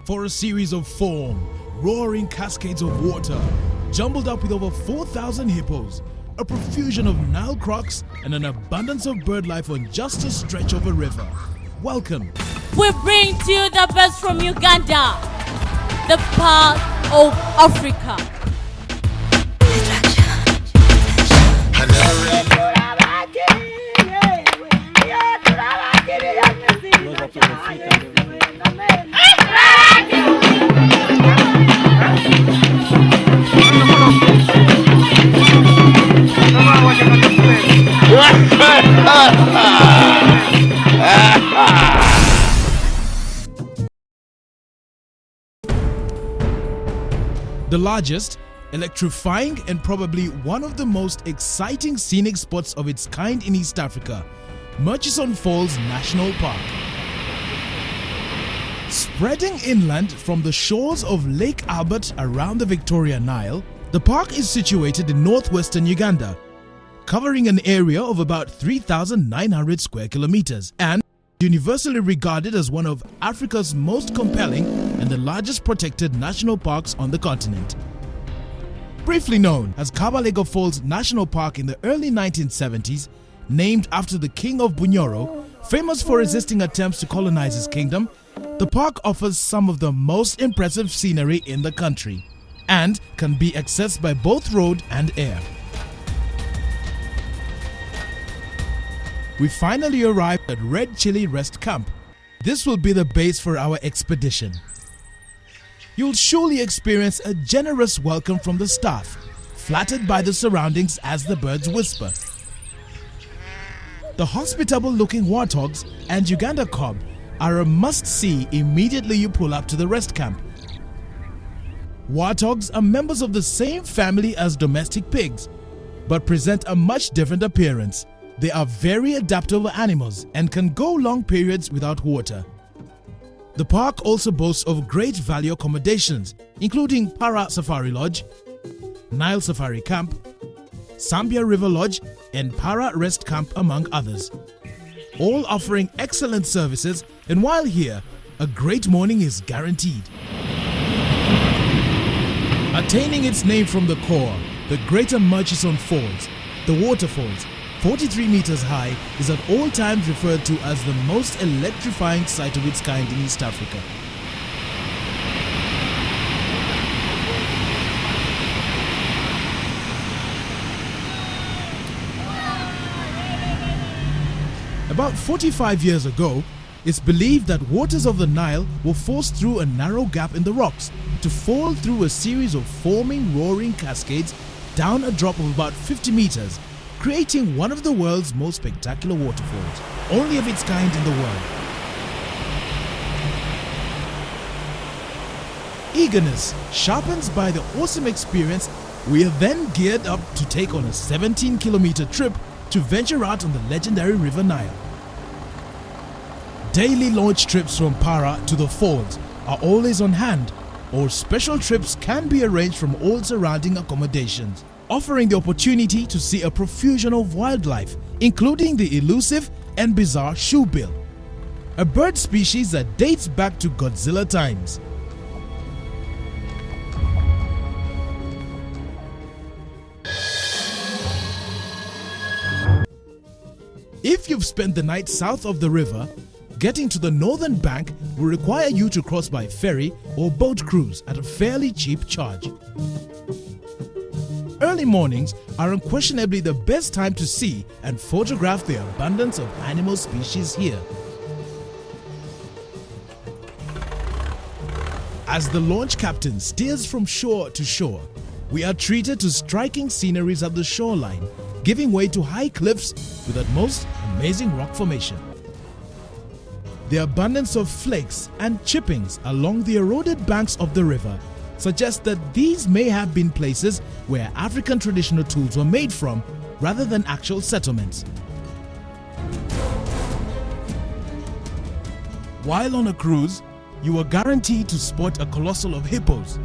for a series of foam, roaring cascades of water, jumbled up with over 4,000 hippos, a profusion of Nile crocs, and an abundance of bird life on just a stretch of a river. Welcome. We bring to you the best from Uganda, the part of Africa. The largest, electrifying, and probably one of the most exciting scenic spots of its kind in East Africa, Murchison Falls National Park. Spreading inland from the shores of Lake Albert around the Victoria Nile, the park is situated in northwestern Uganda, covering an area of about 3,900 square kilometers and universally regarded as one of Africa's most compelling and the largest protected national parks on the continent. Briefly known as Kabalego Falls National Park in the early 1970s, named after the King of Bunyoro, famous for resisting attempts to colonize his kingdom, the park offers some of the most impressive scenery in the country and can be accessed by both road and air. We finally arrived at Red Chili Rest Camp. This will be the base for our expedition. You'll surely experience a generous welcome from the staff, flattered by the surroundings as the birds whisper. The hospitable-looking warthogs and Uganda cob are a must-see immediately you pull up to the rest camp. Warthogs are members of the same family as domestic pigs, but present a much different appearance. They are very adaptable animals and can go long periods without water. The park also boasts of great value accommodations, including Para Safari Lodge, Nile Safari Camp, Sambia River Lodge, and Para Rest Camp, among others, all offering excellent services, and while here, a great morning is guaranteed. Attaining its name from the core, the Greater Murchison Falls, the waterfalls, 43 meters high, is at all times referred to as the most electrifying sight of its kind in East Africa. About 45 years ago, it's believed that waters of the Nile were forced through a narrow gap in the rocks to fall through a series of foaming, roaring cascades down a drop of about 50 meters, creating one of the world's most spectacular waterfalls, only of its kind in the world. Eagerness sharpens by the awesome experience, we are then geared up to take on a 17-kilometer trip to venture out on the legendary River Nile. Daily launch trips from Para to the falls are always on hand, or special trips can be arranged from all surrounding accommodations, offering the opportunity to see a profusion of wildlife, including the elusive and bizarre shoebill, a bird species that dates back to Godzilla times. If you've spent the night south of the river, getting to the northern bank will require you to cross by ferry or boat cruise at a fairly cheap charge. Early mornings are unquestionably the best time to see and photograph the abundance of animal species here. As the launch captain steers from shore to shore, we are treated to striking sceneries at the shoreline, giving way to high cliffs with at most amazing rock formation. The abundance of flakes and chippings along the eroded banks of the river suggests that these may have been places where African traditional tools were made from rather than actual settlements. While on a cruise, you are guaranteed to spot a colossal of hippos.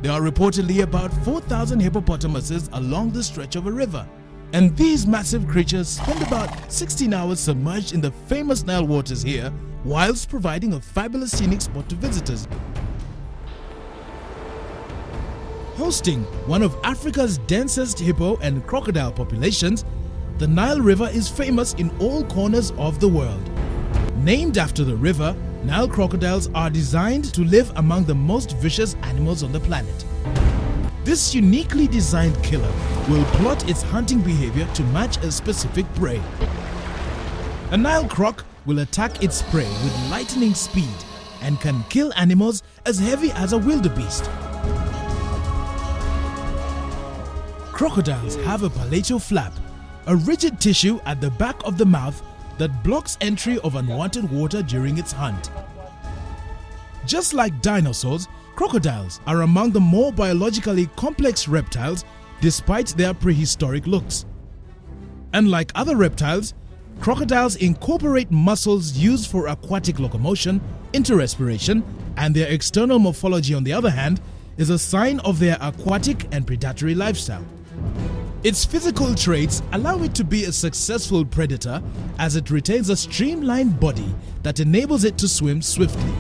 There are reportedly about 4,000 hippopotamuses along the stretch of a river, and these massive creatures spend about 16 hours submerged in the famous Nile waters here, whilst providing a fabulous scenic spot to visitors. Hosting one of Africa's densest hippo and crocodile populations, the Nile River is famous in all corners of the world. Named after the river, Nile crocodiles are designed to live among the most vicious animals on the planet. This uniquely designed killer will plot its hunting behavior to match a specific prey. A Nile croc will attack its prey with lightning speed and can kill animals as heavy as a wildebeest. Crocodiles have a palatal flap, a rigid tissue at the back of the mouth that blocks entry of unwanted water during its hunt. Just like dinosaurs, crocodiles are among the more biologically complex reptiles despite their prehistoric looks. Unlike other reptiles, crocodiles incorporate muscles used for aquatic locomotion into respiration, and their external morphology, on the other hand, is a sign of their aquatic and predatory lifestyle. Its physical traits allow it to be a successful predator as it retains a streamlined body that enables it to swim swiftly.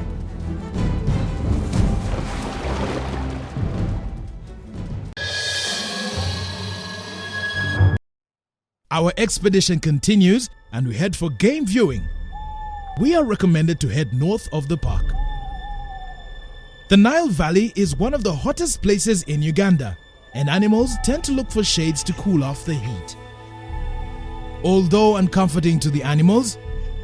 Our expedition continues and we head for game viewing. We are recommended to head north of the park. The Nile Valley is one of the hottest places in Uganda, and animals tend to look for shades to cool off the heat. Although uncomforting to the animals,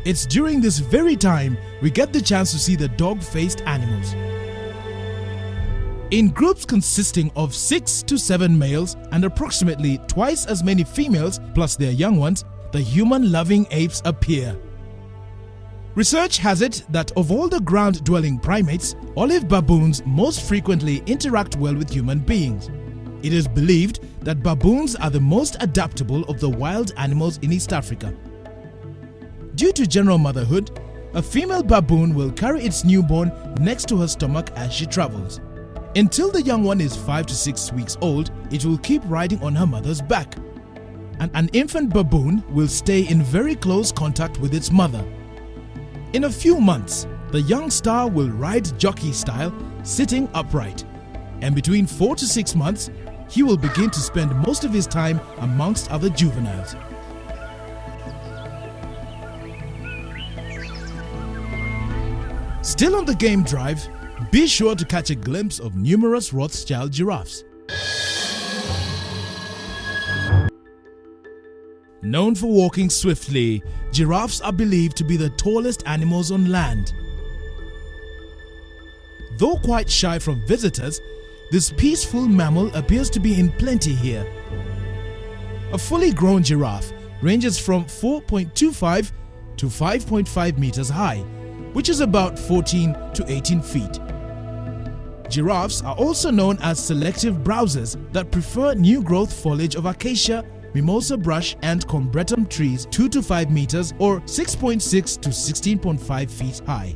it's during this very time we get the chance to see the dog-faced animals. In groups consisting of 6 to 7 males and approximately twice as many females plus their young ones, the human-loving apes appear. Research has it that of all the ground-dwelling primates, olive baboons most frequently interact well with human beings. It is believed that baboons are the most adaptable of the wild animals in East Africa. Due to general motherhood, a female baboon will carry its newborn next to her stomach as she travels. Until the young one is 5 to 6 weeks old, it will keep riding on her mother's back. And an infant baboon will stay in very close contact with its mother. In a few months, the young star will ride jockey style, sitting upright. And between 4 to 6 months, he will begin to spend most of his time amongst other juveniles. Still on the game drive, be sure to catch a glimpse of numerous Rothschild giraffes. Known for walking swiftly, giraffes are believed to be the tallest animals on land. Though quite shy from visitors, this peaceful mammal appears to be in plenty here. A fully grown giraffe ranges from 4.25 to 5.5 meters high, which is about 14 to 18 feet. Giraffes are also known as selective browsers that prefer new growth foliage of acacia, mimosa brush and combretum trees 2 to 5 meters or 6.6 to 16.5 feet high.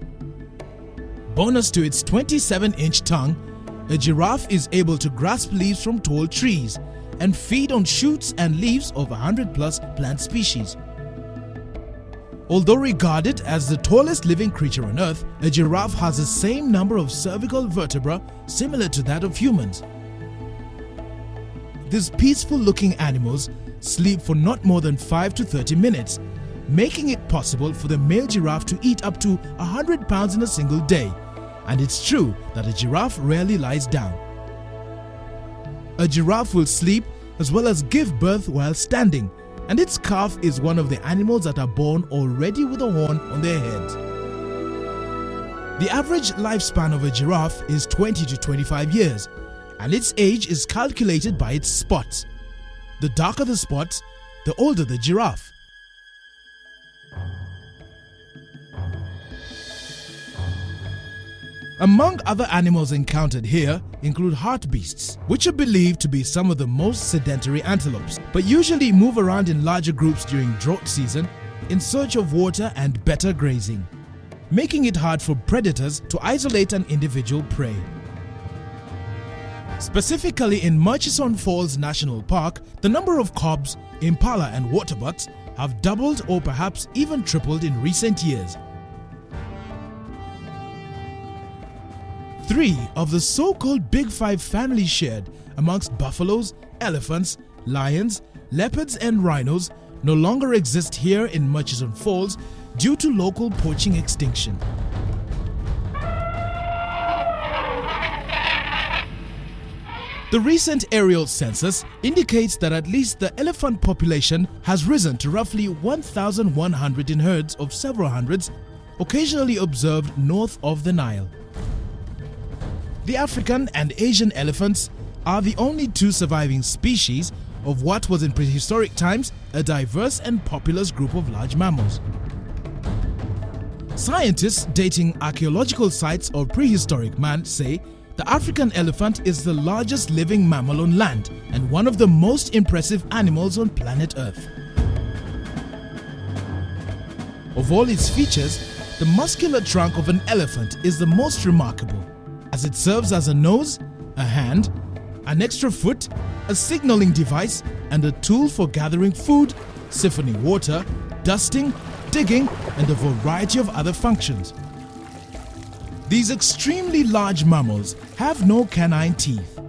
Bonus to its 27-inch tongue, a giraffe is able to grasp leaves from tall trees and feed on shoots and leaves of 100-plus plant species. Although regarded as the tallest living creature on Earth, a giraffe has the same number of cervical vertebrae similar to that of humans. These peaceful-looking animals sleep for not more than 5 to 30 minutes, making it possible for the male giraffe to eat up to 100 pounds in a single day. And it's true that a giraffe rarely lies down. A giraffe will sleep as well as give birth while standing, and its calf is one of the animals that are born already with a horn on their heads. The average lifespan of a giraffe is 20 to 25 years, and its age is calculated by its spots. The darker the spots, the older the giraffe. Among other animals encountered here include hartebeests, which are believed to be some of the most sedentary antelopes, but usually move around in larger groups during drought season in search of water and better grazing, making it hard for predators to isolate an individual prey. Specifically in Murchison Falls National Park, the number of cobs, impala and waterbutts have doubled or perhaps even tripled in recent years. 3 of the so-called Big Five families shared amongst buffaloes, elephants, lions, leopards and rhinos no longer exist here in Murchison Falls due to local poaching extinction. The recent aerial census indicates that at least the elephant population has risen to roughly 1,100 in herds of several hundreds, occasionally observed north of the Nile. The African and Asian elephants are the only two surviving species of what was in prehistoric times a diverse and populous group of large mammals. Scientists dating archaeological sites of prehistoric man say the African elephant is the largest living mammal on land and one of the most impressive animals on planet Earth. Of all its features, the muscular trunk of an elephant is the most remarkable, as it serves as a nose, a hand, an extra foot, a signaling device, and a tool for gathering food, siphoning water, dusting, digging, and a variety of other functions. These extremely large mammals have no canine teeth.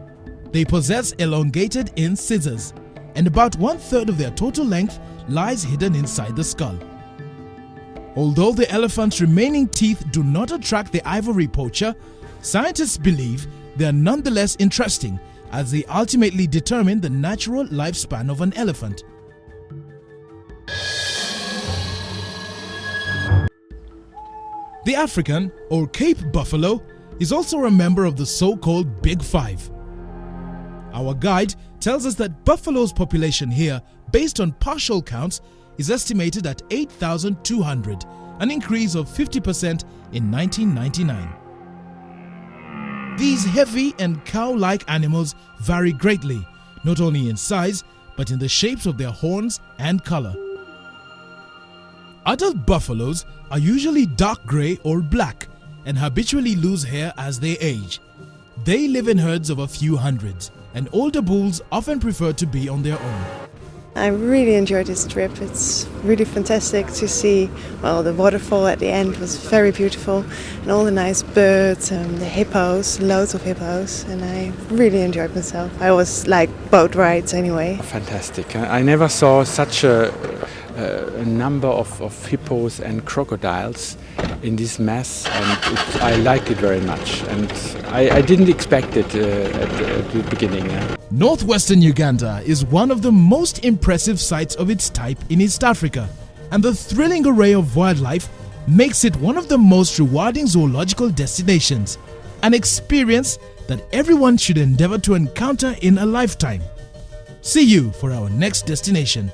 They possess elongated incisors, and about 1/3 of their total length lies hidden inside the skull. Although the elephant's remaining teeth do not attract the ivory poacher, scientists believe they are nonetheless interesting as they ultimately determine the natural lifespan of an elephant. The African or Cape buffalo is also a member of the so-called Big Five. Our guide tells us that buffalo's population here, based on partial counts, is estimated at 8,200, an increase of 50% in 1999. These heavy and cow-like animals vary greatly, not only in size, but in the shapes of their horns and color. Adult buffaloes are usually dark gray or black and habitually lose hair as they age. They live in herds of a few hundreds, and older bulls often prefer to be on their own. I really enjoyed this trip. It's really fantastic to see, well, the waterfall at the end was very beautiful, and all the nice birds and the hippos, loads of hippos, and I really enjoyed myself. I always like boat rides anyway. Fantastic. I never saw such a number of hippos and crocodiles in this mass, and I liked it very much, and I didn't expect it at the beginning. Northwestern Uganda is one of the most impressive sites of its type in East Africa, and the thrilling array of wildlife makes it one of the most rewarding zoological destinations, an experience that everyone should endeavor to encounter in a lifetime. See you for our next destination.